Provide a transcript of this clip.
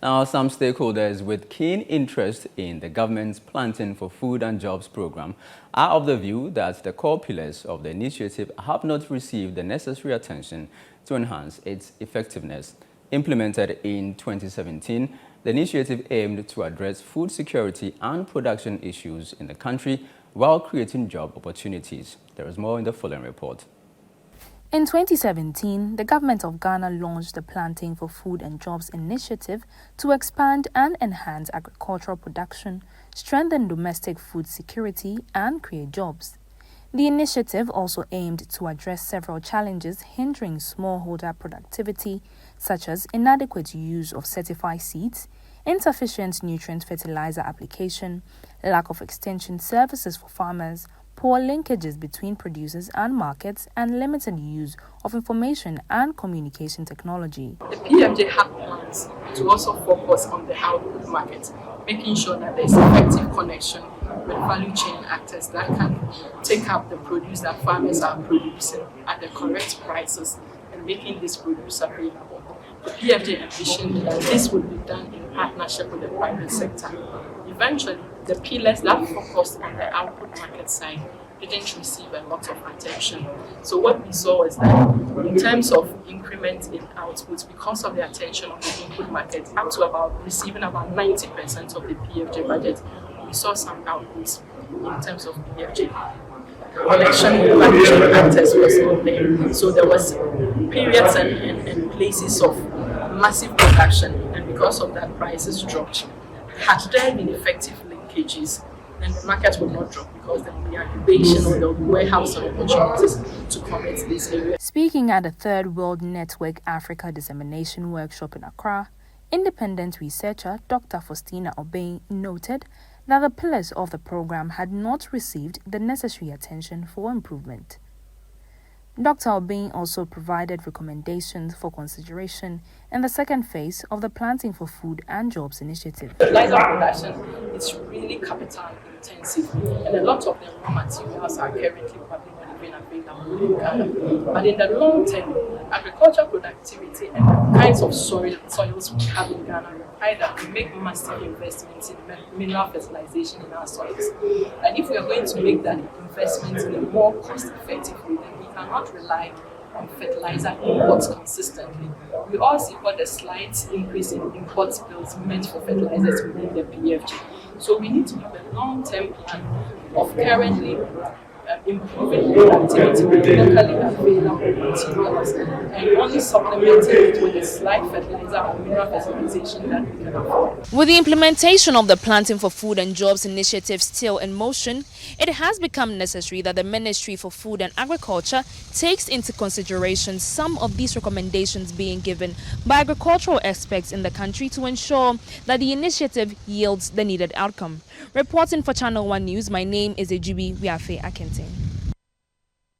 Now, some stakeholders with keen interest in the government's Planting for Food and Jobs program are of the view that the core pillars of the initiative have not received the necessary attention to enhance its effectiveness. Implemented in 2017, the initiative aimed to address food security and production issues in the country while creating job opportunities. There is more in the following report. In 2017, the government of Ghana launched the Planting for Food and Jobs initiative to expand and enhance agricultural production, strengthen domestic food security, and create jobs. The initiative also aimed to address several challenges hindering smallholder productivity, such as inadequate use of certified seeds, insufficient nutrient fertilizer application, lack of extension services for farmers, poor linkages between producers and markets, and limited use of information and communication technology. The PFJ had plans to also focus on the output market, making sure that there's effective connection with value chain actors that can take up the produce that farmers are producing at the correct prices and making this produce available. The PFJ envisioned that this would be done in partnership with the private sector. Eventually, the pillars that focused on the output market side didn't receive a lot of attention. So what we saw is that in terms of increment in outputs, because of the attention on the input market, up to receiving about 90% of the PFJ budget, we saw some outputs in terms of PFJ. Connection with value chain actors was not there. So there was periods and places of massive production, and because of that, prices dropped. Had there been effective linkages, then the market would not drop because there will be incubation or the warehouse opportunities to connect these areas. Speaking at the Third World Network Africa Dissemination Workshop in Accra, independent researcher Dr. Faustina Obeng noted that the pillars of the program had not received the necessary attention for improvement. Dr. Obeng also provided recommendations for consideration in the second phase of the Planting for Food and Jobs initiative. Fertilizer production is really capital intensive, and a lot of the raw materials are currently probably not even available in Ghana. But in the long term, agricultural productivity and the kinds of soils we have in Ghana require that we make massive investments in mineral fertilization in our soils. And if we are going to make that investment in a more cost-effective way, then we cannot rely on fertilizer imports consistently. We all see what the slight increase in import bills meant for fertilizers within the PFG. So we need to have a long-term plan of currently improving productivity with locally available materials and only supplementing it with a slight fertilizer or mineral fertilization that we can afford. With the implementation of the Planting for Food and Jobs initiative still in motion, it has become necessary that the Ministry for Food and Agriculture takes into consideration some of these recommendations being given by agricultural experts in the country to ensure that the initiative yields the needed outcome. Reporting for Channel One News, my name is Ejibi Wiafe Akinta.